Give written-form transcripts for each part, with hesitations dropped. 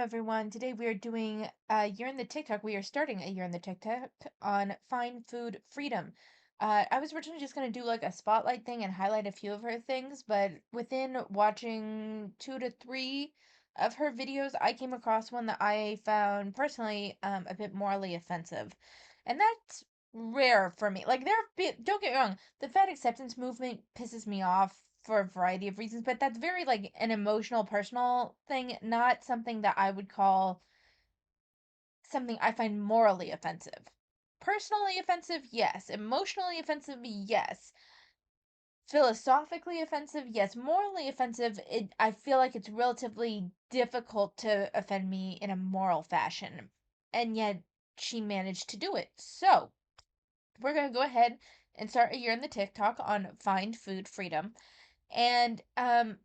everyone. Today we are doing a year in the TikTok. We are starting a year in the TikTok on Find Food Freedom. I was originally just going to do like a spotlight thing and highlight a few of her things, but within watching 2 to 3 of her videos, I came across one that I found personally a bit morally offensive. And that's rare for me. Like, don't get me wrong, the fat acceptance movement pisses me off for a variety of reasons, but that's very like an emotional, personal thing, not something that I would call something I find morally offensive. Personally offensive, yes. Emotionally offensive, yes. Philosophically offensive, yes. Morally offensive, I feel like it's relatively difficult to offend me in a moral fashion. And yet she managed to do it. So, we're going to go ahead and start a year in the TikTok on Find Food Freedom. And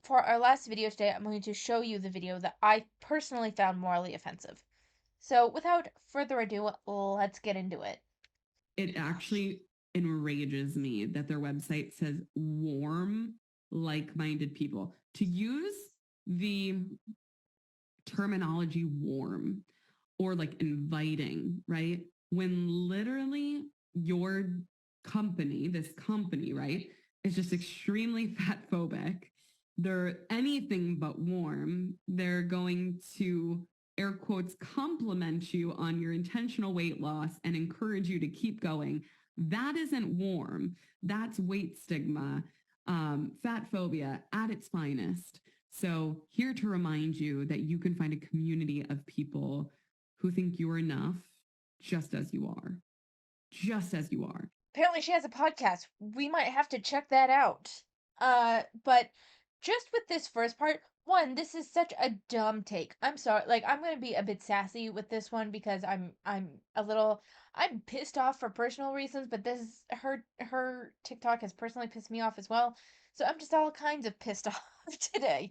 for our last video today, I'm going to show you the video that I personally found morally offensive. So without further ado, let's get into it. It actually enrages me that their website says warm, like minded people. To use the terminology warm or like inviting, right? When literally your this company, right, is just extremely fat phobic. They're anything but warm. They're going to air quotes compliment you on your intentional weight loss and encourage you to keep going. That isn't warm. That's weight stigma, fat phobia at its finest. So, here to remind you that you can find a community of people who think you're enough just as you are. Just as you are. Apparently she has a podcast. We might have to check that out. But just with this first part, one, this is such a dumb take. I'm sorry, like I'm gonna be a bit sassy with this one because I'm pissed off for personal reasons, but this her TikTok has personally pissed me off as well. So I'm just all kinds of pissed off today.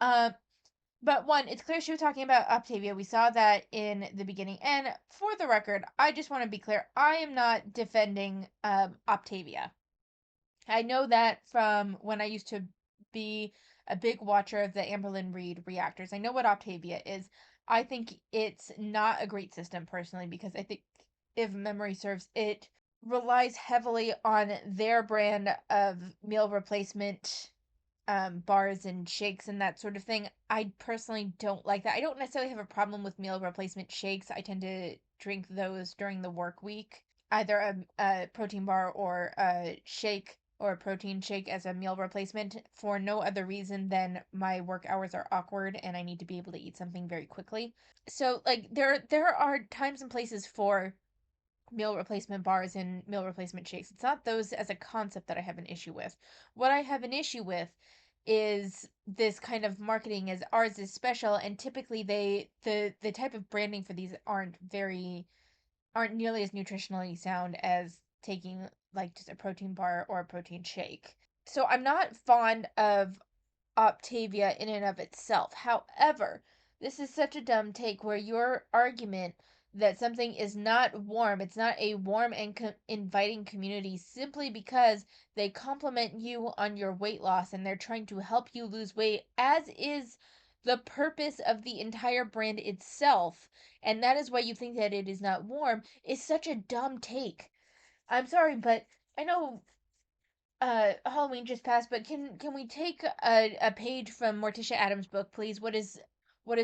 Uh, but one, it's clear she was talking about Optavia. We saw that in the beginning. And for the record, I just want to be clear. I am not defending Optavia. I know that from when I used to be a big watcher of the Amberlyn Reed reactors. I know what Optavia is. I think it's not a great system personally because I think if memory serves, it relies heavily on their brand of meal replacement bars and shakes and that sort of thing. I personally don't like that. I don't necessarily have a problem with meal replacement shakes. I tend to drink those during the work week, either a protein bar or a shake or a protein shake as a meal replacement for no other reason than my work hours are awkward and I need to be able to eat something very quickly. So like there are times and places for meal replacement bars and meal replacement shakes. It's not those as a concept that I have an issue with. What I have an issue with is this kind of marketing as ours is special, and typically the type of branding for these aren't nearly as nutritionally sound as taking like just a protein bar or a protein shake. So I'm not fond of Optavia in and of itself. However, this is such a dumb take where your argument that something is not warm, it's not a warm and inviting community simply because they compliment you on your weight loss and they're trying to help you lose weight, as is the purpose of the entire brand itself, and that is why you think that it is not warm, is such a dumb take. I'm sorry, but I know Halloween just passed, but can we take a page from Morticia Adams' book, please? What is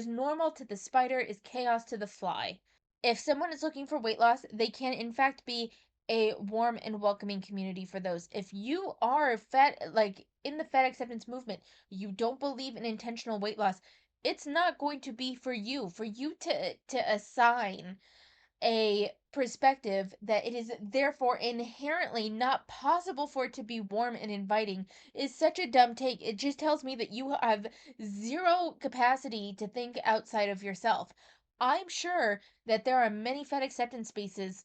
normal to the spider is chaos to the fly. If someone is looking for weight loss, they can in fact be a warm and welcoming community for those. If you are fat, like in the fat acceptance movement, you don't believe in intentional weight loss, it's not going to be for you. For you to assign a perspective that it is therefore inherently not possible for it to be warm and inviting is such a dumb take. It just tells me that you have zero capacity to think outside of yourself. I'm sure that there are many fat acceptance spaces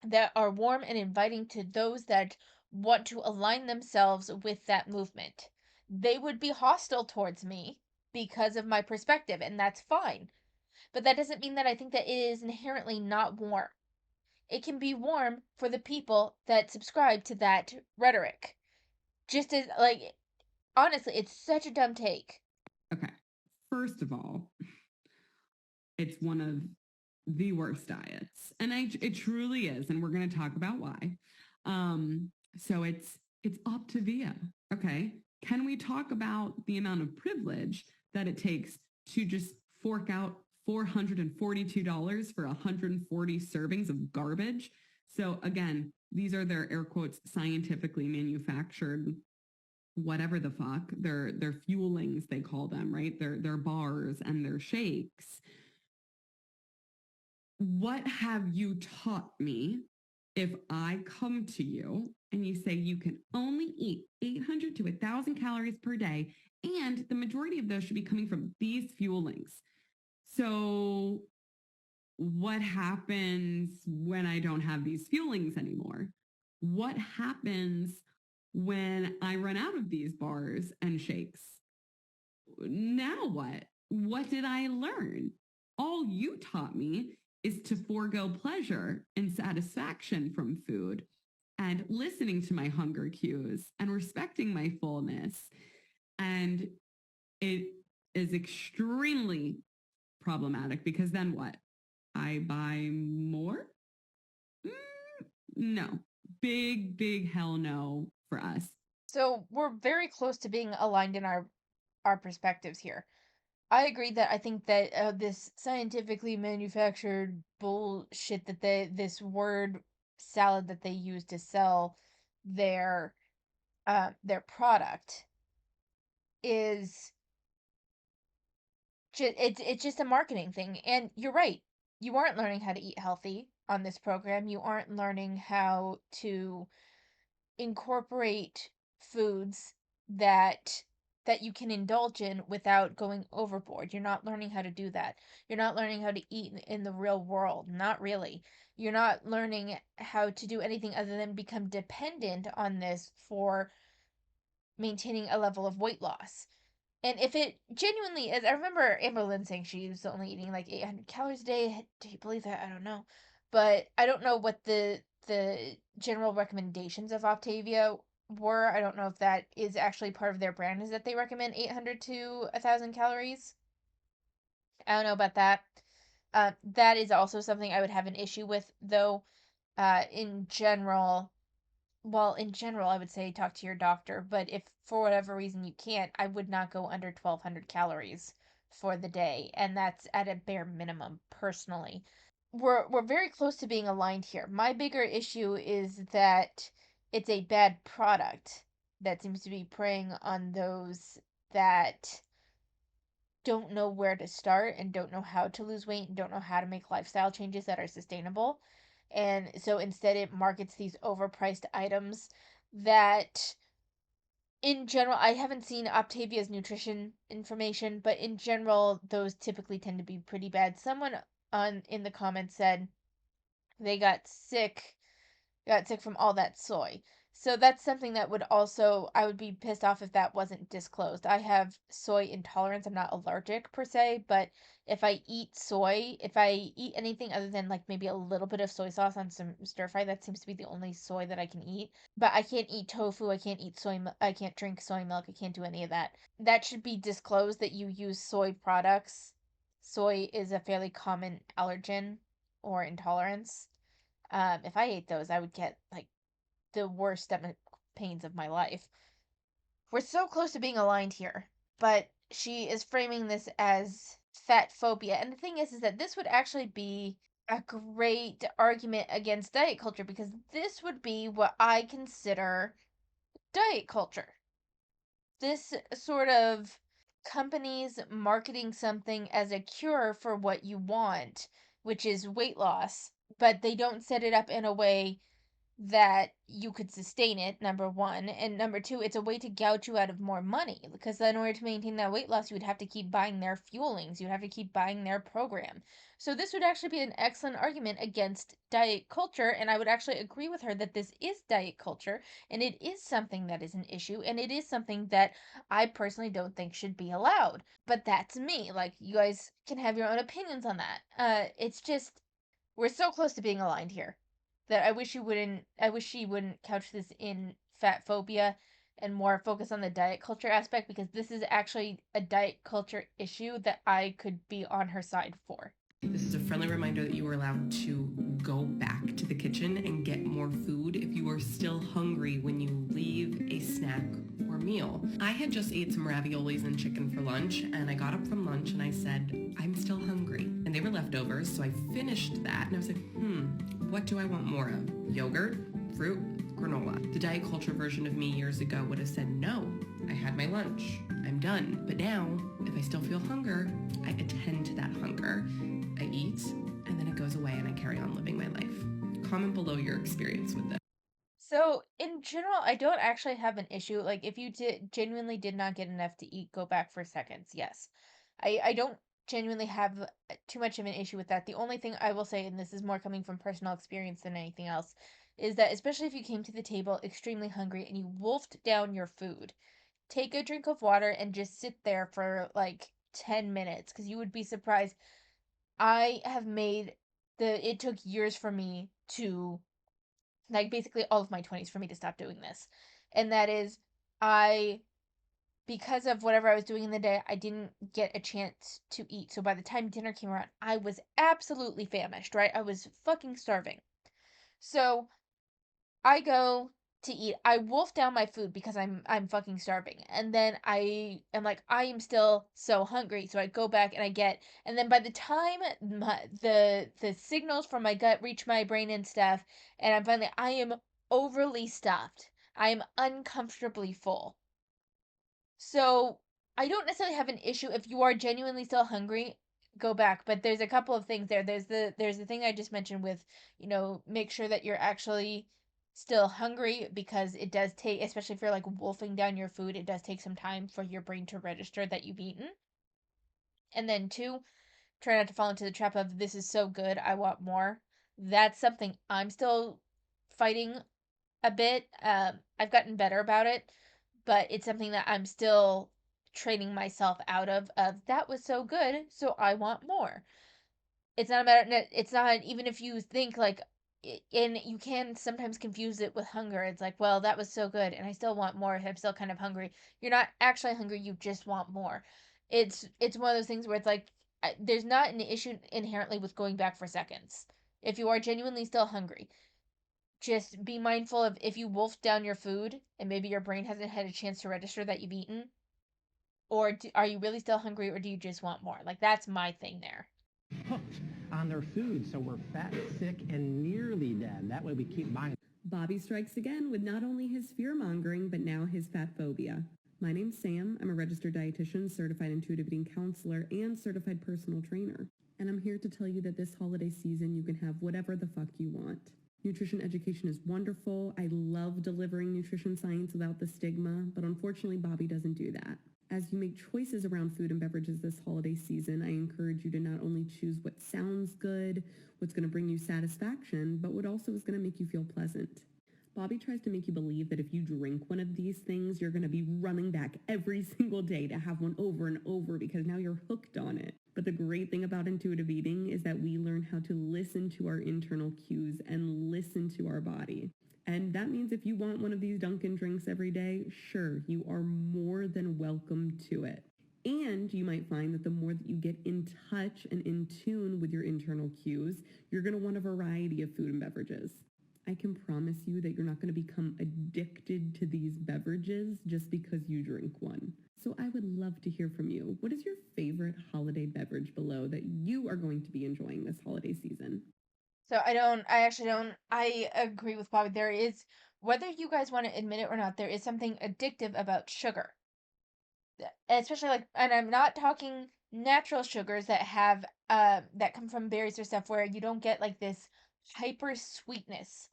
that are warm and inviting to those that want to align themselves with that movement. They would be hostile towards me because of my perspective, and that's fine. But that doesn't mean that I think that it is inherently not warm. It can be warm for the people that subscribe to that rhetoric. Just as, like, honestly, it's such a dumb take. Okay. First of all, it's one of the worst diets. And it truly is. And we're going to talk about why. So it's Optavia. Okay. Can we talk about the amount of privilege that it takes to just fork out $442 for 140 servings of garbage? So again, these are their air quotes scientifically manufactured whatever the fuck their fuelings they call them, right? Their bars and their shakes. What have you taught me if I come to you and you say you can only eat 800 to 1,000 calories per day, and the majority of those should be coming from these fuelings? So, what happens when I don't have these fuelings anymore? What happens when I run out of these bars and shakes? Now what? What did I learn? All you taught me is to forego pleasure and satisfaction from food and listening to my hunger cues and respecting my fullness. And it is extremely problematic because then what? I buy more? No. Big, big hell no for us. So we're very close to being aligned in our perspectives here. I agree that I think that this scientifically manufactured bullshit that this word salad that they use to sell their product is it's just a marketing thing. And you're right. You aren't learning how to eat healthy on this program. You aren't learning how to incorporate foods that you can indulge in without going overboard. You're not learning how to do that. You're not learning how to eat in the real world. Not really. You're not learning how to do anything other than become dependent on this for maintaining a level of weight loss. And if it genuinely is, I remember Amber Lynn saying she was only eating like 800 calories a day. Do you believe that? I don't know. But I don't know what the general recommendations of Optavia were. I don't know if that is actually part of their brand, is that they recommend 800 to 1,000 calories. I don't know about that. That is also something I would have an issue with, though. In general, well, in general, I would say talk to your doctor, but if for whatever reason you can't, I would not go under 1,200 calories for the day, and that's at a bare minimum, personally. We're very close to being aligned here. My bigger issue is that it's a bad product that seems to be preying on those that don't know where to start and don't know how to lose weight and don't know how to make lifestyle changes that are sustainable. And so instead, it markets these overpriced items that, in general, I haven't seen Optavia's nutrition information, but in general, those typically tend to be pretty bad. Someone on in the comments said they got sick from all that soy. So that's something that would also, I would be pissed off if that wasn't disclosed. I have soy intolerance. I'm not allergic per se, but if I eat anything other than like maybe a little bit of soy sauce on some stir fry, that seems to be the only soy that I can eat. But I can't eat tofu. I can't eat I can't drink soy milk. I can't do any of that. That should be disclosed that you use soy products. Soy is a fairly common allergen or intolerance. If I ate those, I would get like the worst stomach pains of my life. We're so close to being aligned here, but she is framing this as fat phobia. And the thing is that this would actually be a great argument against diet culture because this would be what I consider diet culture. This sort of companies marketing something as a cure for what you want, which is weight loss, but they don't set it up in a way that you could sustain it, number one. And number two, it's a way to gouge you out of more money because in order to maintain that weight loss, you would have to keep buying their fuelings, you'd have to keep buying their program. So, this would actually be an excellent argument against diet culture. And I would actually agree with her that this is diet culture and it is something that is an issue and it is something that I personally don't think should be allowed. But that's me. Like, you guys can have your own opinions on that. It's just, we're so close to being aligned here that I wish she wouldn't couch this in fat phobia and more focus on the diet culture aspect because this is actually a diet culture issue that I could be on her side for. This is a friendly reminder that you are allowed to go back to the kitchen and get more food if you are still hungry when you leave a snack or meal. I had just ate some raviolis and chicken for lunch, and I got up from lunch and I said, I'm still hungry. And they were leftovers, so I finished that and I was like, what do I want more of? Yogurt? Fruit? Granola? The diet culture version of me years ago would have said, no, I had my lunch. I'm done. But now, if I still feel hunger, I attend to that hunger. I eat, and then it goes away, and I carry on living my life. Comment below your experience with this. So, in general, I don't actually have an issue. Like, if you genuinely did not get enough to eat, go back for seconds. Yes. I don't genuinely have too much of an issue with that. The only thing I will say, and this is more coming from personal experience than anything else, is that especially if you came to the table extremely hungry and you wolfed down your food, take a drink of water and just sit there for like 10 minutes because you would be surprised. I have made it took years for me to, like, basically all of my 20s for me to stop doing this. And that is, I, because of whatever I was doing in the day, I didn't get a chance to eat. So by the time dinner came around, I was absolutely famished, right? I was fucking starving. So I go to eat. I wolf down my food because I'm fucking starving. And then I am like, I am still so hungry. So I go back and I get, and then by the time the signals from my gut reach my brain and stuff, and I am overly stuffed. I am uncomfortably full. So I don't necessarily have an issue if you are genuinely still hungry, go back. But there's a couple of things there. There's the thing I just mentioned with, make sure that you're actually still hungry because it does take, especially if you're like wolfing down your food, it does take some time for your brain to register that you've eaten. And then two, try not to fall into the trap of this is so good, I want more. That's something I'm still fighting a bit. I've gotten better about it, but it's something that I'm still training myself out of that was so good, so I want more. It's not about it's not even if you think like and you can sometimes confuse it with hunger. It's like, well, that was so good and I still want more. I'm still kind of hungry. You're not actually hungry, you just want more. It's one of those things where it's like there's not an issue inherently with going back for seconds. If you are genuinely still hungry, just be mindful of if you wolf down your food and maybe your brain hasn't had a chance to register that you've eaten, or are you really still hungry or do you just want more? Like, that's my thing there. Hooked on their food, so we're fat, sick, and nearly dead. That way we keep buying. Bobby strikes again with not only his fear mongering, but now his fat phobia. My name's Sam. I'm a registered dietitian, certified intuitive eating counselor, and certified personal trainer. And I'm here to tell you that this holiday season you can have whatever the fuck you want. Nutrition education is wonderful. I love delivering nutrition science without the stigma, but unfortunately, Bobby doesn't do that. As you make choices around food and beverages this holiday season, I encourage you to not only choose what sounds good, what's going to bring you satisfaction, but what also is going to make you feel pleasant. Bobby tries to make you believe that if you drink one of these things, you're going to be running back every single day to have one over and over because now you're hooked on it. But the great thing about intuitive eating is that we learn how to listen to our internal cues and listen to our body. And that means if you want one of these Dunkin' drinks every day, sure, you are more than welcome to it. And you might find that the more that you get in touch and in tune with your internal cues, you're going to want a variety of food and beverages. I can promise you that you're not going to become addicted to these beverages just because you drink one. So I would love to hear from you. What is your favorite holiday beverage below that you are going to be enjoying this holiday season? So I actually don't, I agree with Bobby. There is, whether you guys want to admit it or not, there is something addictive about sugar. Especially like, and I'm not talking natural sugars that have, that come from berries or stuff where you don't get like this hyper sweetness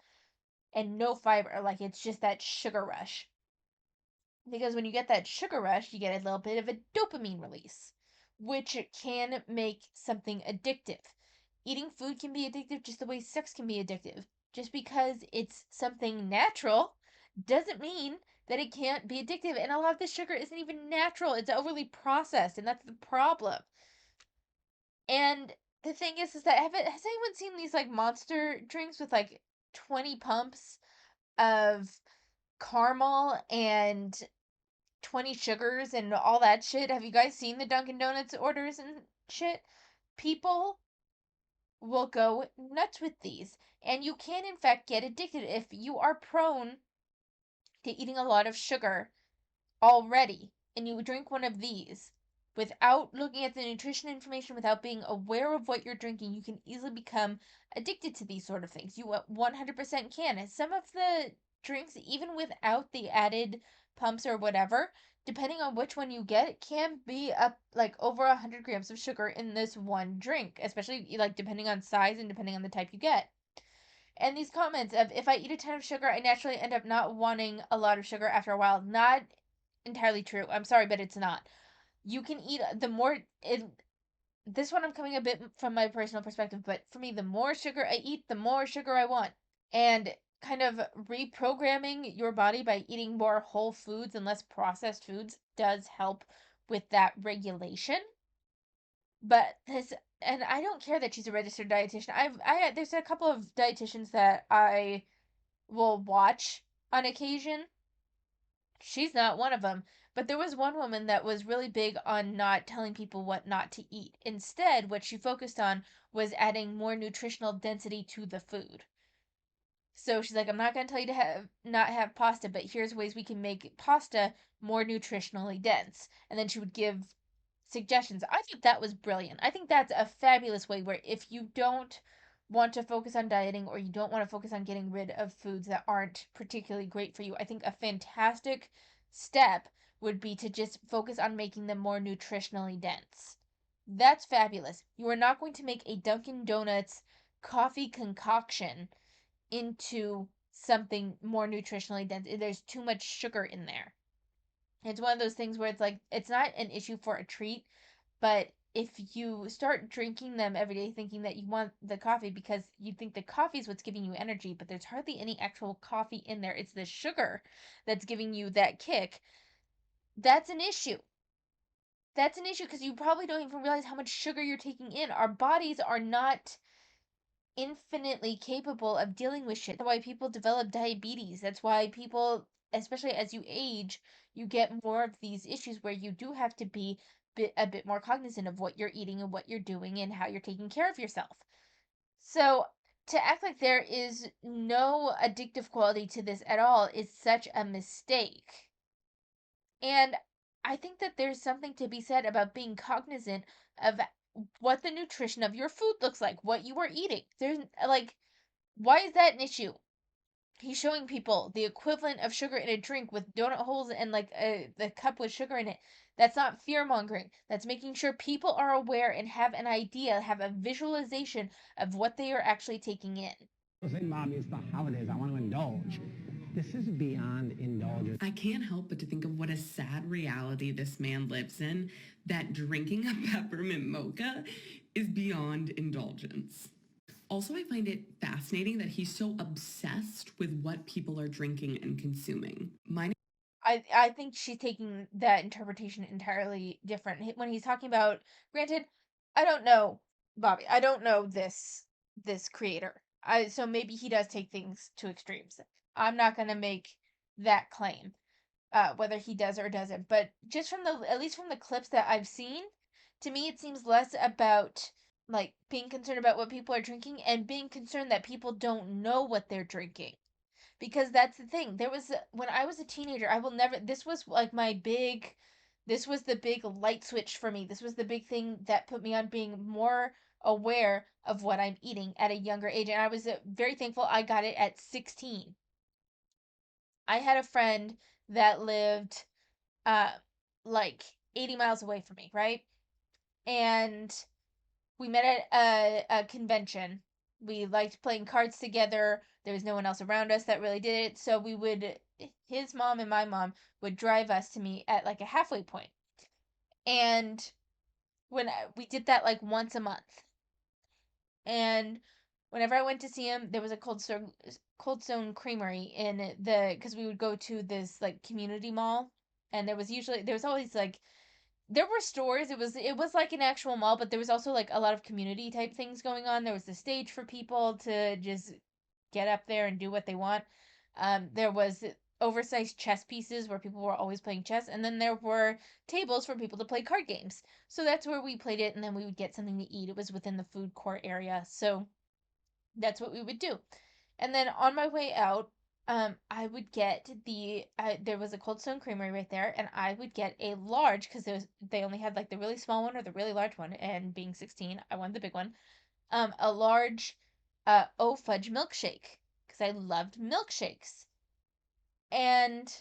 and no fiber. Like, it's just that sugar rush. Because when you get that sugar rush, you get a little bit of a dopamine release, which can make something addictive. Eating food can be addictive just the way sex can be addictive. Just because it's something natural doesn't mean that it can't be addictive. And a lot of the sugar isn't even natural, it's overly processed, and that's the problem. And the thing is that has anyone seen these like monster drinks with like 20 pumps of caramel and 20 sugars and all that shit? Have you guys seen the Dunkin' Donuts orders and shit? People will go nuts with these. And you can, in fact, get addicted if you are prone to eating a lot of sugar already and you drink one of these without looking at the nutrition information, without being aware of what you're drinking, you can easily become addicted to these sort of things. You 100% can. And some of the drinks, even without the added pumps or whatever, depending on which one you get, it can be up like over 100 grams of sugar in this one drink, especially like depending on size and depending on the type you get. And these comments of if I eat a ton of sugar, I naturally end up not wanting a lot of sugar after a while. Not entirely true. I'm sorry, but it's not. You can eat the more it, this one I'm coming a bit from my personal perspective, but for me the more sugar I eat, the more sugar I want. And kind of reprogramming your body by eating more whole foods and less processed foods does help with that regulation. But this, and I don't care that she's a registered dietitian. There's a couple of dietitians that I will watch on occasion. She's not one of them. But there was one woman that was really big on not telling people what not to eat. Instead, what she focused on was adding more nutritional density to the food. So she's like, I'm not going to tell you to not have pasta, but here's ways we can make pasta more nutritionally dense. And then she would give suggestions. I think that was brilliant. I think that's a fabulous way where if you don't want to focus on dieting or you don't want to focus on getting rid of foods that aren't particularly great for you, I think a fantastic step would be to just focus on making them more nutritionally dense. That's fabulous. You are not going to make a Dunkin' Donuts coffee concoction into something more nutritionally dense. There's too much sugar in there. It's one of those things where it's like it's not an issue for a treat, but if you start drinking them every day thinking that you want the coffee because you think the coffee is what's giving you energy, but there's hardly any actual coffee in there. It's the sugar that's giving you that kick. That's an issue. That's an issue because you probably don't even realize how much sugar you're taking in. Our bodies are not infinitely capable of dealing with shit. That's why people develop diabetes. That's why people, especially as you age, you get more of these issues where you do have to be a bit more cognizant of what you're eating and what you're doing and how you're taking care of yourself. So to act like there is no addictive quality to this at all is such a mistake. And I think that there's something to be said about being cognizant of what the nutrition of your food looks like, what you are eating. There's like, why is that an issue? He's showing people the equivalent of sugar in a drink with donut holes and like the cup with sugar in it. That's not fear mongering. That's making sure people are aware and have an idea, have a visualization of what they are actually taking in. Say, Mommy, it's the holidays. I want to indulge. This is beyond indulgence. I can't help but to think of what a sad reality this man lives in, that drinking a peppermint mocha is beyond indulgence. Also, I find it fascinating that he's so obsessed with what people are drinking and consuming. I think she's taking that interpretation entirely different. When he's talking about, granted, I don't know Bobby. I don't know this creator. So maybe he does take things to extremes. I'm not gonna make that claim, whether he does or doesn't. But just from the at least from the clips that I've seen, to me it seems less about like being concerned about what people are drinking and being concerned that people don't know what they're drinking, because that's the thing. There was when I was a teenager, I will never this was like my big this was the big light switch for me. This was the big thing that put me on being more aware of what I'm eating at a younger age, and I was very thankful I got it at 16. I had a friend that lived uh like 80 miles away from me, right? And we met at a convention. We liked playing cards together. There was no one else around us that really did it. So his mom and my mom would drive us to meet at like a halfway point. And we did that like once a month. And whenever I went to see him, there was a Cold Stone Creamery in because we would go to this like community mall. And there was always like there were stores. It was like an actual mall, but there was also like a lot of community type things going on. There was the stage for people to just get up there and do what they want. There was oversized chess pieces where people were always playing chess, and then there were tables for people to play card games. So that's where we played it, and then we would get something to eat. It was within the food court area, so that's what we would do. And then on my way out, I would get there was a Cold Stone Creamery right there, and I would get a large because they only had like the really small one or the really large one, and being 16, I wanted the big one. A large fudge milkshake because I loved milkshakes. And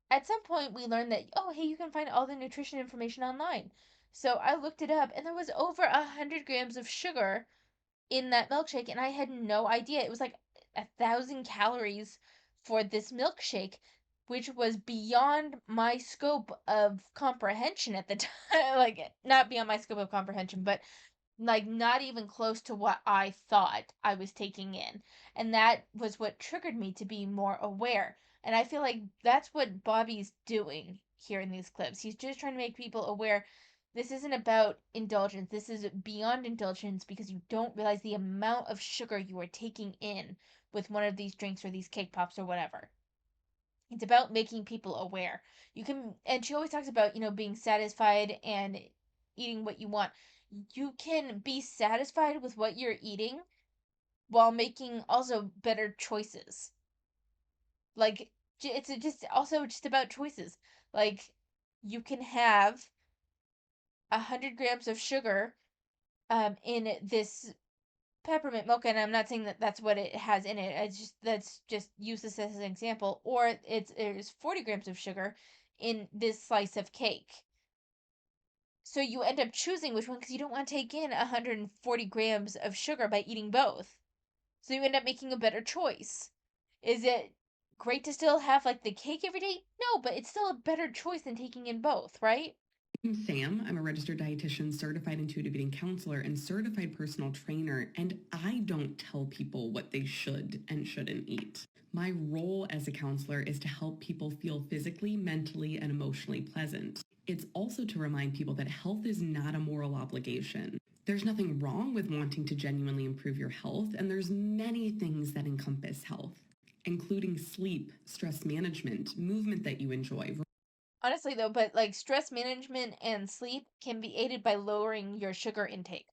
at some point we learned that, oh, hey, you can find all the nutrition information online. So I looked it up, and there was over 100 grams of sugar in that milkshake, and I had no idea. It was like 1,000 calories for this milkshake, which was beyond my scope of comprehension at the time. Like, not beyond my scope of comprehension, but like not even close to what I thought I was taking in. And that was what triggered me to be more aware. And I feel like that's what Bobby's doing here in these clips. He's just trying to make people aware this isn't about indulgence. This is beyond indulgence because you don't realize the amount of sugar you are taking in with one of these drinks or these cake pops or whatever. It's about making people aware. You can, and she always talks about, being satisfied and eating what you want. You can be satisfied with what you're eating while making also better choices. Like, it's just also just about choices. Like, you can have 100 grams of sugar in this peppermint mocha, and I'm not saying that that's what it has in it. That's just use this as an example. Or there's 40 grams of sugar in this slice of cake. So you end up choosing which one because you don't want to take in 140 grams of sugar by eating both. So you end up making a better choice. Is it great to still have like the cake every day? No, but it's still a better choice than taking in both, right? I'm Sam. I'm a registered dietitian, certified intuitive eating counselor, and certified personal trainer, and I don't tell people what they should and shouldn't eat. My role as a counselor is to help people feel physically, mentally, and emotionally pleasant. It's also to remind people that health is not a moral obligation. There's nothing wrong with wanting to genuinely improve your health, and there's many things that encompass health, including sleep, stress management, movement that you enjoy. Honestly though, but like stress management and sleep can be aided by lowering your sugar intake.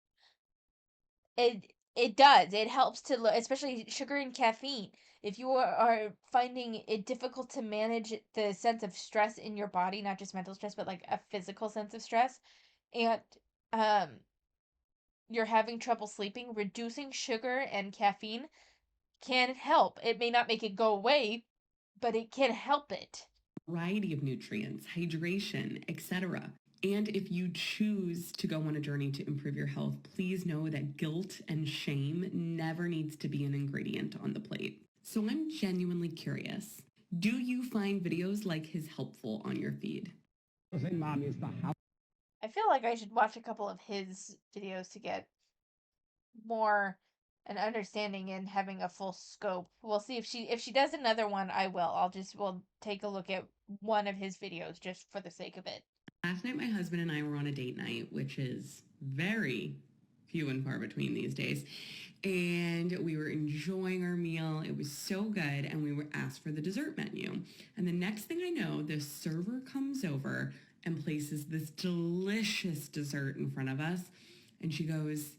It does. It helps to especially sugar and caffeine. If you are finding it difficult to manage the sense of stress in your body, not just mental stress, but like a physical sense of stress, and um you're having trouble sleeping, reducing sugar and caffeine can help. It may not make it go away, but it can help it. Variety of nutrients, hydration, etc. And if you choose to go on a journey to improve your health, please know that guilt and shame never needs to be an ingredient on the plate. So I'm genuinely curious. Do you find videos like his helpful on your feed? I feel like I should watch a couple of his videos to get more an understanding and having a full scope. We'll see if she does another one, I will. We'll take a look at one of his videos just for the sake of it. Last night, my husband and I were on a date night, which is very few and far between these days. And we were enjoying our meal. It was so good. And we were asked for the dessert menu. And the next thing I know, the server comes over and places this delicious dessert in front of us. And she goes,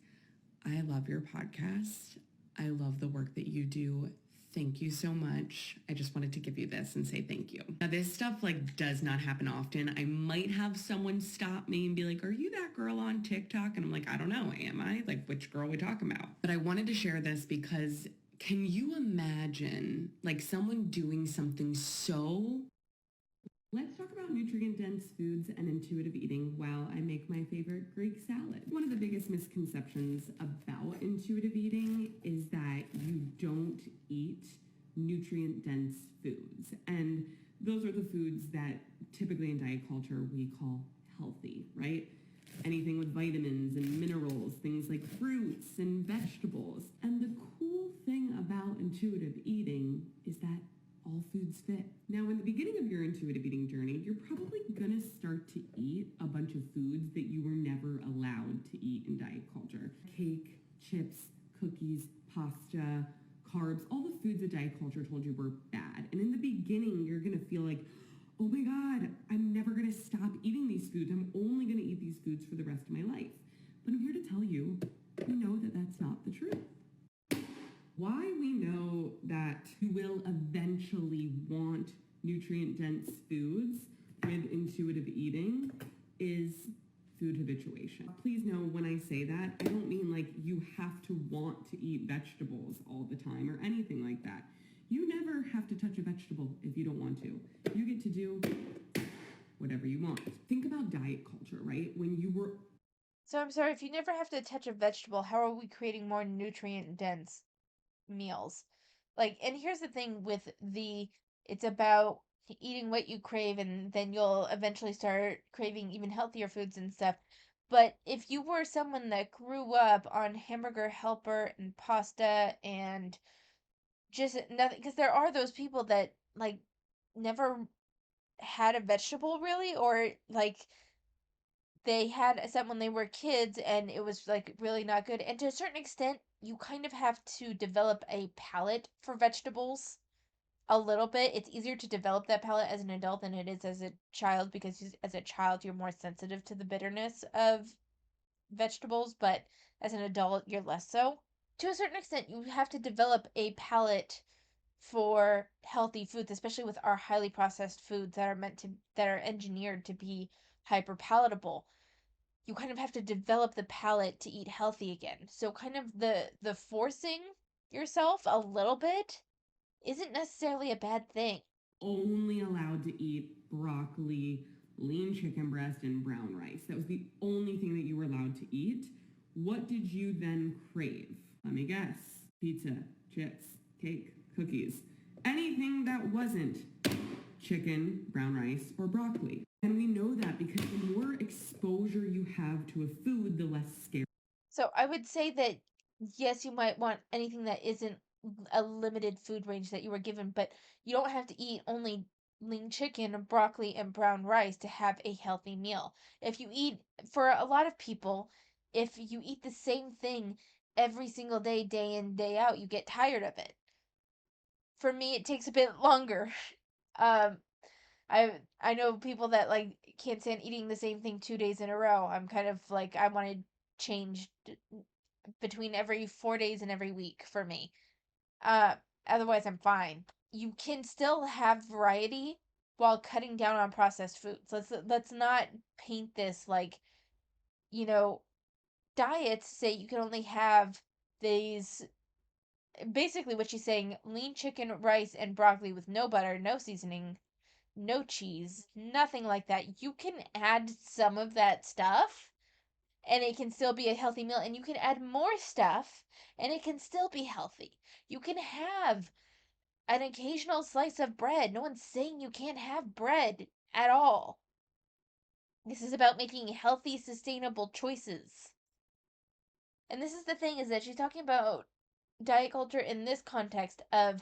I love your podcast. I love the work that you do. Thank you so much. I just wanted to give you this and say thank you. Now, this stuff does not happen often. I might have someone stop me and be like, are you that girl on TikTok? And I'm like, I don't know. Am I? Which girl are we talking about? But I wanted to share this because can you imagine someone doing something so... Let's talk about nutrient-dense foods and intuitive eating while I make my favorite Greek salad. One of the biggest misconceptions about intuitive eating is that you don't eat nutrient-dense foods. And those are the foods that typically in diet culture we call healthy, right? Anything with vitamins and minerals, things like fruits and vegetables. And the cool thing about intuitive eating is that all foods fit. Now, in the beginning of your intuitive eating journey, you're probably gonna start to eat a bunch of foods that you were never allowed to eat in diet culture. Cake, chips, cookies, pasta, carbs, all the foods that diet culture told you were bad. And in the beginning, you're going to feel like, oh my God, I'm never going to stop eating these foods. I'm only going to eat these foods for the rest of my life. But I'm here to tell you, we know that that's not the truth. Why we know that you will eventually want nutrient-dense foods with intuitive eating is food habituation. Please know when I say that, I don't mean like you have to want to eat vegetables all the time or anything like that. You never have to touch a vegetable if you don't want to. You get to do whatever you want. Think about diet culture, right? When you were... So I'm sorry, if you never have to touch a vegetable, how are we creating more nutrient dense meals? Like, and here's the thing with it's about eating what you crave, and then you'll eventually start craving even healthier foods and stuff. But if you were someone that grew up on Hamburger Helper and pasta and just nothing, because there are those people that like never had a vegetable really, or like they had some when they were kids and it was like really not good. And to a certain extent, you kind of have to develop a palate for vegetables a little bit. It's easier to develop that palate as an adult than it is as a child, because as a child you're more sensitive to the bitterness of vegetables, but as an adult you're less so. To a certain extent, you have to develop a palate for healthy foods, especially with our highly processed foods that are engineered to be hyper palatable. You kind of have to develop the palate to eat healthy again. So kind of the forcing yourself a little bit isn't necessarily a bad thing. Only allowed to eat broccoli, lean chicken breast, and brown rice. That was the only thing that you were allowed to eat. What did you then crave? Let me guess. Pizza, chips, cake, cookies. Anything that wasn't chicken, brown rice, or broccoli. And we know that because the more exposure you have to a food, the less scary. So I would say that yes, you might want anything that isn't a limited food range that you were given, but you don't have to eat only lean chicken, broccoli, and brown rice to have a healthy meal. If you eat, for a lot of people, if you eat the same thing every single day, day in, day out, you get tired of it. For me, it takes a bit longer. Um, I know people that like can't stand eating the same thing 2 days in a row. I'm kind of like I want to change between every 4 days and every week for me. Uh, Otherwise I'm fine. You can still have variety while cutting down on processed foods. Let's not paint this like, you know, diets say you can only have these, basically what she's saying, lean chicken, rice, and broccoli with no butter, no seasoning, no cheese, nothing like that. You can add some of that stuff and it can still be a healthy meal, and you can add more stuff and it can still be healthy. You can have an occasional slice of bread. No one's saying you can't have bread at all. This is about making healthy, sustainable choices. And this is the thing, is that she's talking about diet culture in this context of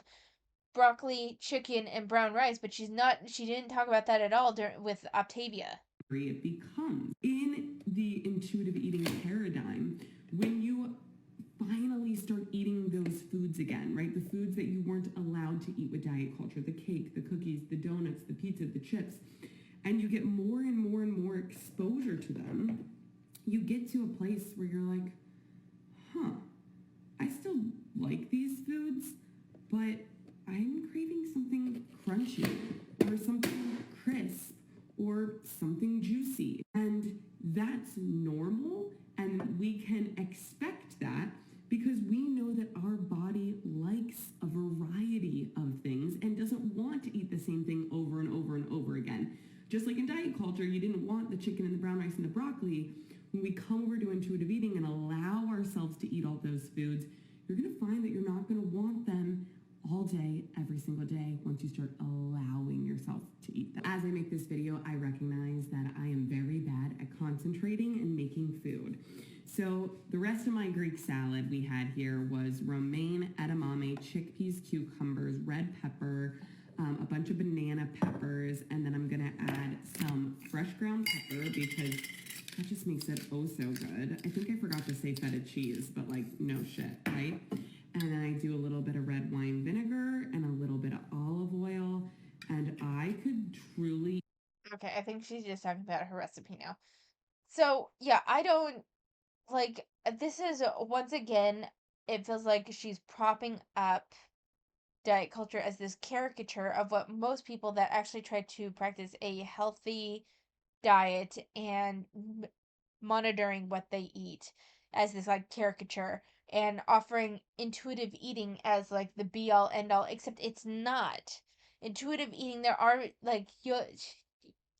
broccoli, chicken, and brown rice, but she didn't talk about that at all with Optavia. It becomes in the intuitive eating paradigm when you finally start eating those foods again, right? The foods that you weren't allowed to eat with diet culture, the cake, the cookies, the donuts, the pizza, the chips, and you get more and more and more exposure to them, you get to a place where you're like, huh, I still like these foods, but I'm craving something crunchy or something crisp or something juicy. And that's normal, and we can expect that because we know that our body likes a variety of things and doesn't want to eat the same thing over and over and over again. Just like in diet culture, you didn't want the chicken and the brown rice and the broccoli. When we come over to intuitive eating and allow ourselves to eat all those foods, you're going to find that you're not going to want them all day, every single day, once you start allowing yourself to eat them. As I make this video, I recognize that I am very bad at concentrating and making food. So the rest of my Greek salad we had here was romaine, edamame, chickpeas, cucumbers, red pepper, a bunch of banana peppers, and then I'm gonna add some fresh ground pepper because that just makes it oh so good. I think I forgot to say feta cheese, but like no shit, right? And then I do a little bit of red wine vinegar and a little bit of olive oil, and I could truly... Okay, I think she's just talking about her recipe now. So, yeah, I don't like this is once again, it feels like she's propping up diet culture as this caricature of what most people that actually try to practice a healthy diet and monitoring what they eat as this like caricature and offering intuitive eating as like the be all end all, except it's not. Intuitive eating, there are like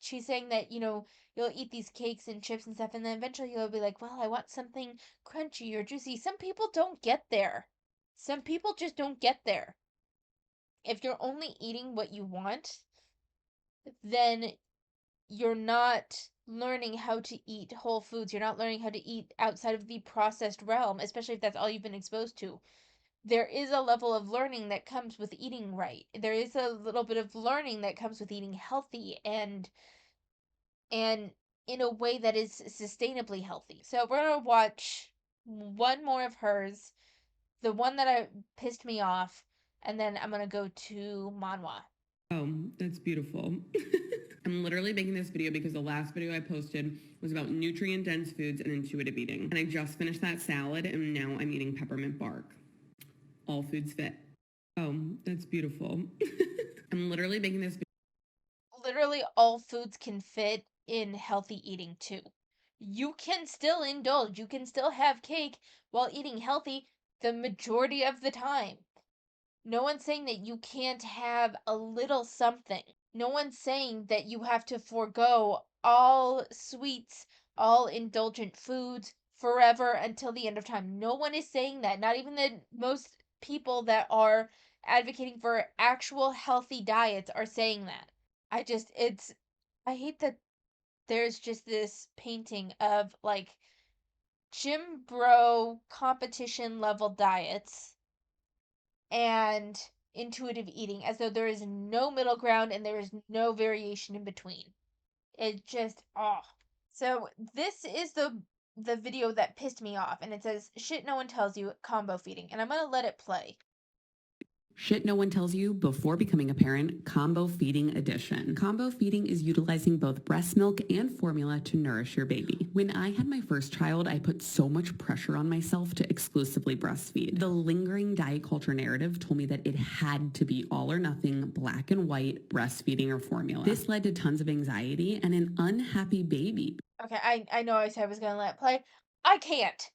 she's saying that, you'll eat these cakes and chips and stuff, and then eventually you'll be like, well, I want something crunchy or juicy. Some people don't get there. Some people just don't get there. If you're only eating what you want, then you're not learning how to eat whole foods. You're not learning how to eat outside of the processed realm, especially if that's all you've been exposed to. There is a level of learning that comes with eating right. There is a little bit of learning that comes with eating healthy and in a way that is sustainably healthy. So we're gonna watch one more of hers, the one that pissed me off, and then I'm gonna go to manhwa. Oh, that's beautiful. I'm literally making this video because the last video I posted was about nutrient-dense foods and intuitive eating. And I just finished that salad and now I'm eating peppermint bark. All foods fit. Oh, that's beautiful. I'm literally making this video. Literally all foods can fit in healthy eating too. You can still indulge, you can still have cake while eating healthy the majority of the time. No one's saying that you can't have a little something. No one's saying that you have to forego all sweets, all indulgent foods forever until the end of time. No one is saying that. Not even the most people that are advocating for actual healthy diets are saying that. I hate that there's just this painting of like gym bro competition level diets and intuitive eating as though there is no middle ground and there is no variation in between. It just So this is the video that pissed me off, and it says shit no one tells you combo feeding, and I'm gonna let it play. Shit no one tells you before becoming a parent, combo feeding edition. Combo feeding is utilizing both breast milk and formula to nourish your baby. When I had my first child, I put so much pressure on myself to exclusively breastfeed. The lingering diet culture narrative told me that it had to be all or nothing, black and white, breastfeeding or formula. This led to tons of anxiety and an unhappy baby. Okay, I know I said I was gonna let it play. I can't.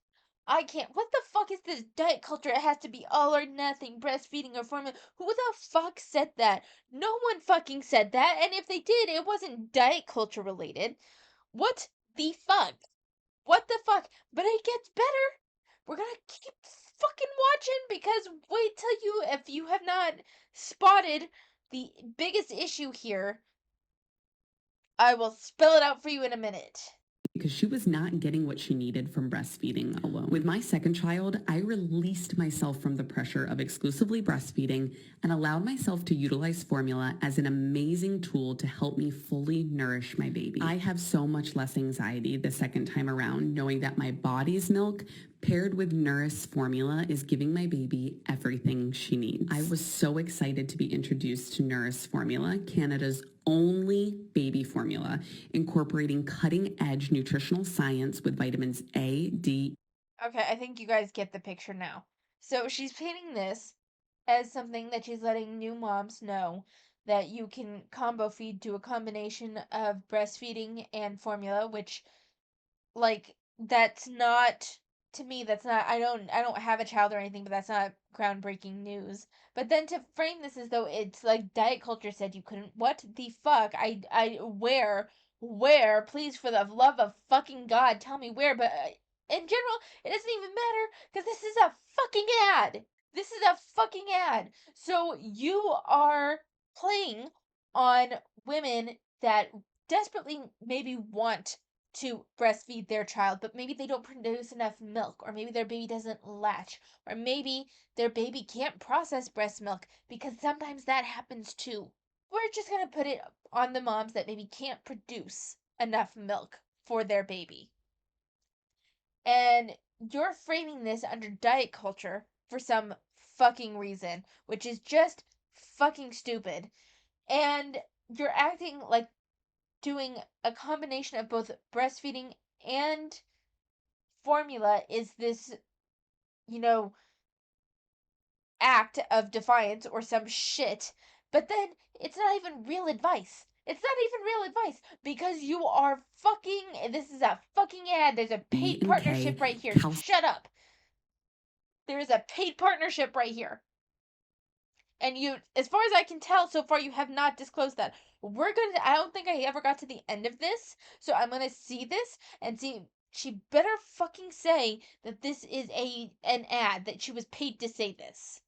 I can't. What the fuck is this diet culture? It has to be all or nothing, breastfeeding or formula. Who the fuck said that? No one fucking said that. And if they did, it wasn't diet culture related. What the fuck? What the fuck? But it gets better. We're gonna keep fucking watching because wait till if you have not spotted the biggest issue here, I will spell it out for you in a minute. Because she was not getting what she needed from breastfeeding alone. With my second child, I released myself from the pressure of exclusively breastfeeding and allowed myself to utilize formula as an amazing tool to help me fully nourish my baby. I have so much less anxiety the second time around, knowing that my body's milk paired with Nourish formula is giving my baby everything she needs. I was so excited to be introduced to Nourish formula, Canada's only baby formula, incorporating cutting-edge nutritional science with vitamins A, D. Okay, I think you guys get the picture now. So she's painting this as something that she's letting new moms know that you can combo feed to a combination of breastfeeding and formula, which like that's not to me that's not I don't have a child or anything, but that's not groundbreaking news. But then to frame this as though it's like diet culture said you couldn't, what the fuck? I where please for the love of fucking god tell me where. But in general it doesn't even matter because this is a fucking ad. This is a fucking ad. So you are playing on women that desperately maybe want to breastfeed their child, but maybe they don't produce enough milk, or maybe their baby doesn't latch, or maybe their baby can't process breast milk because sometimes that happens too. We're just gonna put it on the moms that maybe can't produce enough milk for their baby. And you're framing this under diet culture for some fucking reason, which is just fucking stupid. And you're acting like doing a combination of both breastfeeding and formula is this, you know, act of defiance or some shit, but then it's not even real advice. It's not even real advice because you are fucking. This is a fucking ad. There's a paid and K, partnership right here. calcium. Shut up. There is a paid partnership right here. And you, as far as I can tell, so far you have not disclosed that. I don't think I ever got to the end of this, so I'm gonna see this and see. She better fucking say that this is an ad, that she was paid to say this.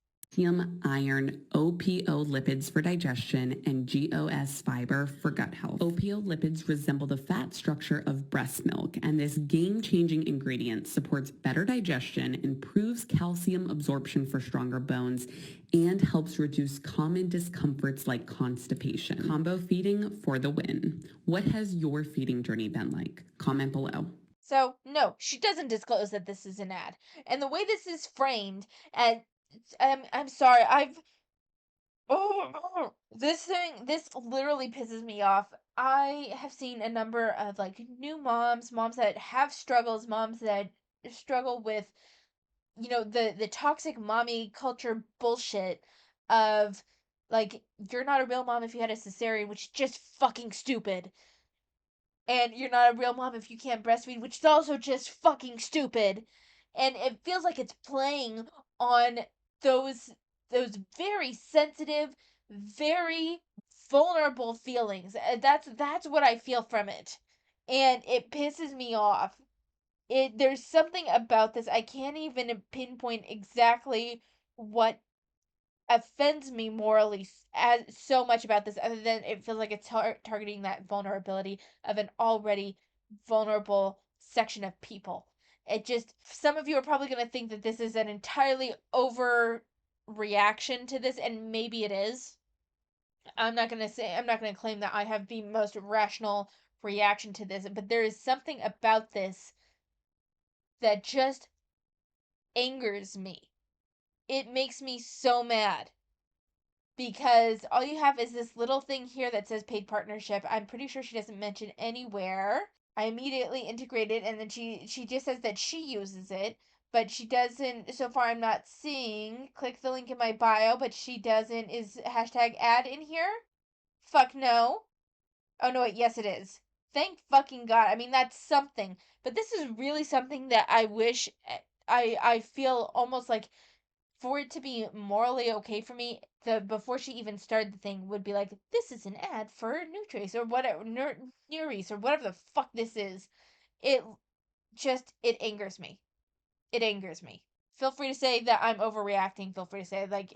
Iron, OPO lipids for digestion, and GOS fiber for gut health. OPO lipids resemble the fat structure of breast milk, and this game-changing ingredient supports better digestion, improves calcium absorption for stronger bones, and helps reduce common discomforts like constipation. Combo feeding for the win. What has your feeding journey been like? Comment below. So, no, she doesn't disclose that this is an ad. And the way this is framed, and I'm sorry, this literally pisses me off. I have seen a number of like new moms that have struggles, moms that struggle with, the toxic mommy culture bullshit of like, you're not a real mom if you had a cesarean, which is just fucking stupid. And you're not a real mom if you can't breastfeed, which is also just fucking stupid. And it feels like it's playing on those those very sensitive, very vulnerable feelings. That's what I feel from it. And it pisses me off. There's something about this. I can't even pinpoint exactly what offends me morally as so much about this, other than it feels like it's targeting that vulnerability of an already vulnerable section of people. It just, some of you are probably going to think that this is an entirely over reaction to this, and maybe it is. I'm not going to claim that I have the most rational reaction to this, but there is something about this that just angers me. It makes me so mad because all you have is this little thing here that says paid partnership. I'm pretty sure she doesn't mention anywhere. I immediately integrated, and then she just says that she uses it, but she doesn't. So far, I'm not seeing. Click the link in my bio, but she doesn't. Is hashtag ad in here? Fuck no. Oh no, wait, yes it is. Thank fucking God. I mean, that's something. But this is really something that I wish. I feel almost like, for it to be morally okay for me, the before she even started the thing would be like, this is an ad for Nutrace or whatever, Nutrice or whatever the fuck this is. It it angers me. It angers me. Feel free to say that I'm overreacting. Feel free to say, like,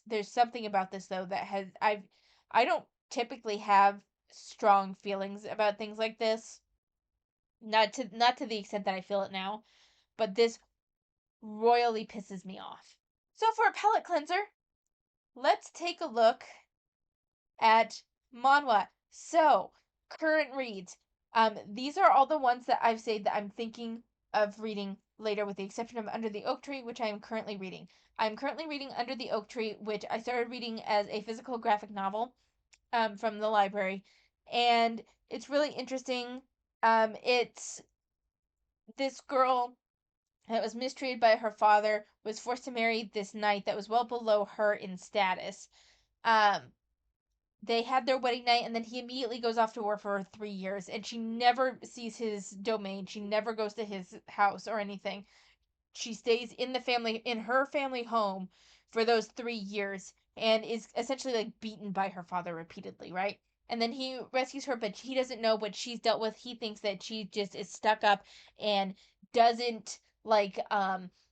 there's something about this though that I don't typically have strong feelings about things like this. Not to the extent that I feel it now, but this royally pisses me off. So for a palate cleanser, let's take a look at manhwa. So, current reads. These are all the ones that I've said that I'm thinking of reading later, with the exception of Under the Oak Tree, which I am currently reading. I'm currently reading Under the Oak Tree, which I started reading as a physical graphic novel from the library, and it's really interesting. It's this girl that was mistreated by her father, was forced to marry this knight that was well below her in status. Um, they had their wedding night, and then he immediately goes off to war for 3 years, and she never sees his domain. She never goes to his house or anything. She stays in her family home for those 3 years, and is essentially like beaten by her father repeatedly, right? And then he rescues her, but he doesn't know what she's dealt with. He thinks that she just is stuck up and doesn't like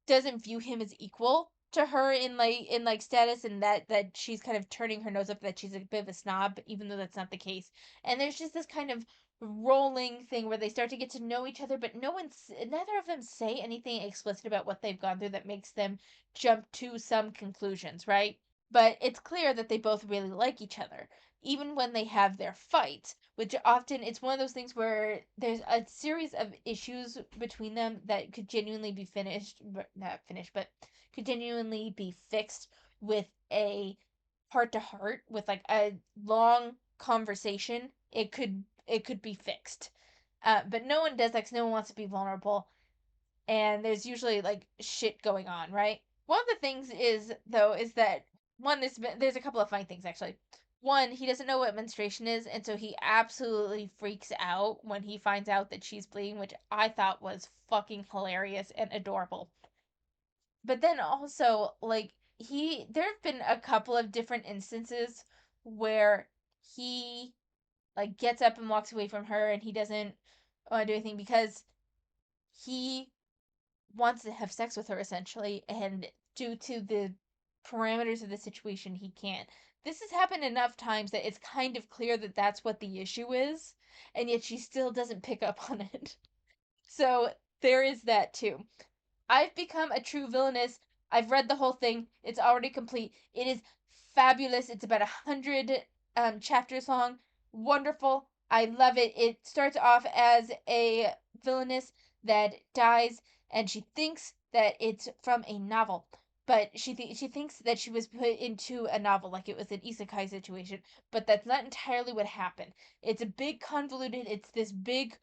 doesn't view him as equal to her in status, and that she's kind of turning her nose up, that she's a bit of a snob, even though that's not the case. And there's just this kind of rolling thing where they start to get to know each other, but neither of them say anything explicit about what they've gone through that makes them jump to some conclusions, right? But it's clear that they both really like each other, even when they have their fights, which often, it's one of those things where there's a series of issues between them that could genuinely be finished, but not finished, but could genuinely be fixed with a heart to heart, with like a long conversation. It could be fixed. But no one does that because no one wants to be vulnerable, and there's usually like shit going on, right? One of the things is though is that one there's a couple of funny things actually. One, he doesn't know what menstruation is, and so he absolutely freaks out when he finds out that she's bleeding, which I thought was fucking hilarious and adorable. But then also, like, there have been a couple of different instances where he like gets up and walks away from her, and he doesn't want to do anything because he wants to have sex with her essentially, and due to the parameters of the situation, he can't. This has happened enough times that it's kind of clear that that's what the issue is, and yet she still doesn't pick up on it. So there is that too. I've become a true villainess. I've read the whole thing. It's already complete. It is fabulous. It's about 100 chapters long. Wonderful. I love it. It starts off as a villainess that dies, and she thinks that it's from a novel. But she thinks that she was put into a novel, like it was an isekai situation. But that's not entirely what happened. It's a big convoluted. It's this big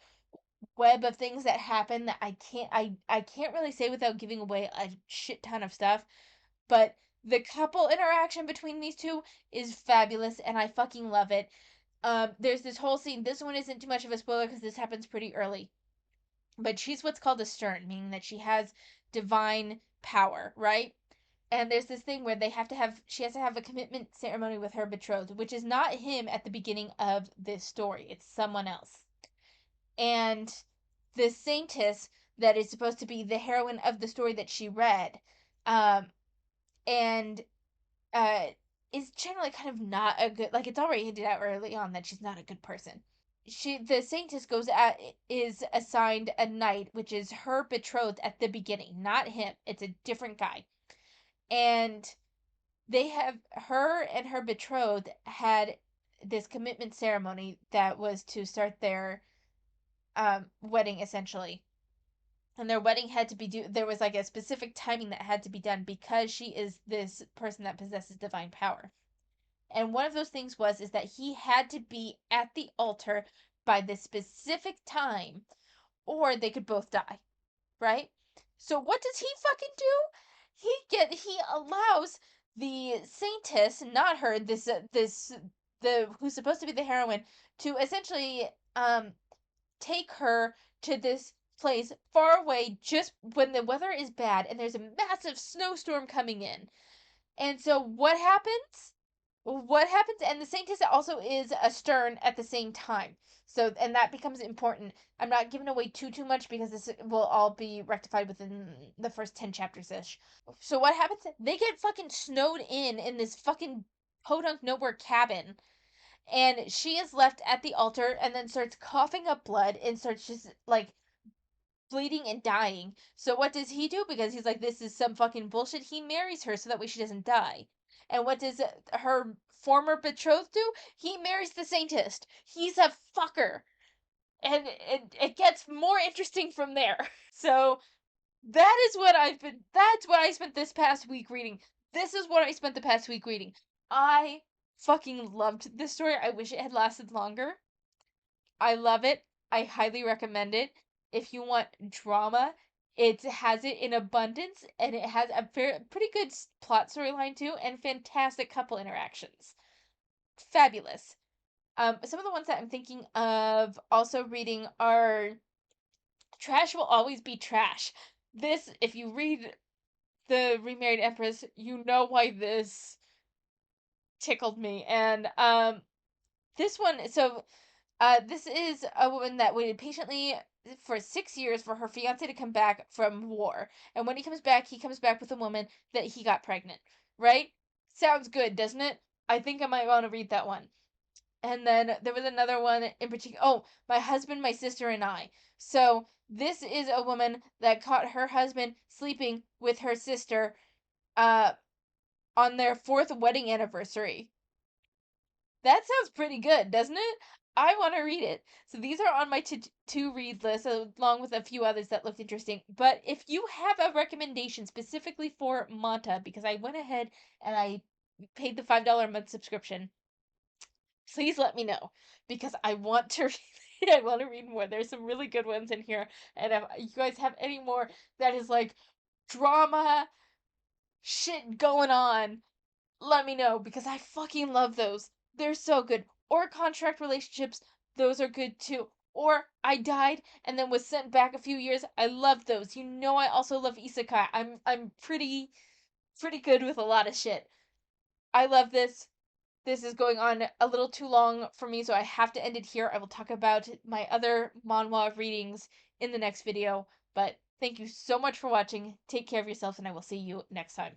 web of things that happen that I can't really say without giving away a shit ton of stuff, but the couple interaction between these two is fabulous and I fucking love it. There's this whole scene. This one isn't too much of a spoiler because this happens pretty early. But she's what's called a stern, meaning that she has divine power, right? And there's this thing where she has to have a commitment ceremony with her betrothed, which is not him at the beginning of this story. It's someone else. And the saintess that is supposed to be the heroine of the story that she read, um, and uh, is generally kind of not a good, like, it's already hinted out early on that she's not a good person. The saintess is assigned a knight, which is her betrothed at the beginning, not him. It's a different guy, and her and her betrothed had this commitment ceremony that was to start their wedding essentially, and their wedding had to be there was like a specific timing that had to be done because she is this person that possesses divine power. And one of those things is that he had to be at the altar by this specific time or they could both die, right? So what does he fucking do? He allows the saintess, not her, this the who's supposed to be the heroine, to essentially take her to this place far away just when the weather is bad and there's a massive snowstorm coming in. And so what happens? What happens? And the Saintess also is a stern at the same time. So, and that becomes important. I'm not giving away too much because this will all be rectified within the first 10 chapters ish. So what happens? They get fucking snowed in this fucking podunk nowhere cabin, and she is left at the altar and then starts coughing up blood and starts just like bleeding and dying. So what does he do? Because he's like, this is some fucking bullshit. He marries her so that way she doesn't die. And what does her former betrothed do? He marries the saintist. He's a fucker. And it gets more interesting from there. So that's what I spent this past week reading. This is what I spent the past week reading. I fucking loved this story. I wish it had lasted longer. I love it. I highly recommend it. If you want drama, it has it in abundance, and it has a pretty good plot storyline too, and fantastic couple interactions. Fabulous. Some of the ones that I'm thinking of also reading are Trash Will Always Be Trash. This, if you read The Remarried Empress, you know why this tickled me. And this one, this is a woman that waited patiently for 6 years for her fiance to come back from war. And when he comes back with a woman that he got pregnant. Right? Sounds good, doesn't it? I think I might want to read that one. And then there was another one in particular. Oh, My Husband, My Sister, and I. So this is a woman that caught her husband sleeping with her sister uh, on their fourth wedding anniversary. That sounds pretty good, doesn't it? I want to read it. So these are on my to read list, along with a few others that looked interesting. But if you have a recommendation specifically for Manta, because I went ahead and I paid the $5 a month subscription, please let me know because I want to read, I want to read more. There's some really good ones in here, and if you guys have any more that is like drama shit going on, let me know because I fucking love those. They're so good. Or contract relationships, those are good too. Or I died and then was sent back a few years. I love those. You know I also love isekai. I'm pretty good with a lot of shit. I love this. This is going on a little too long for me, so I have to end it here. I will talk about my other manhwa readings in the next video. But thank you so much for watching. Take care of yourself, and I will see you next time.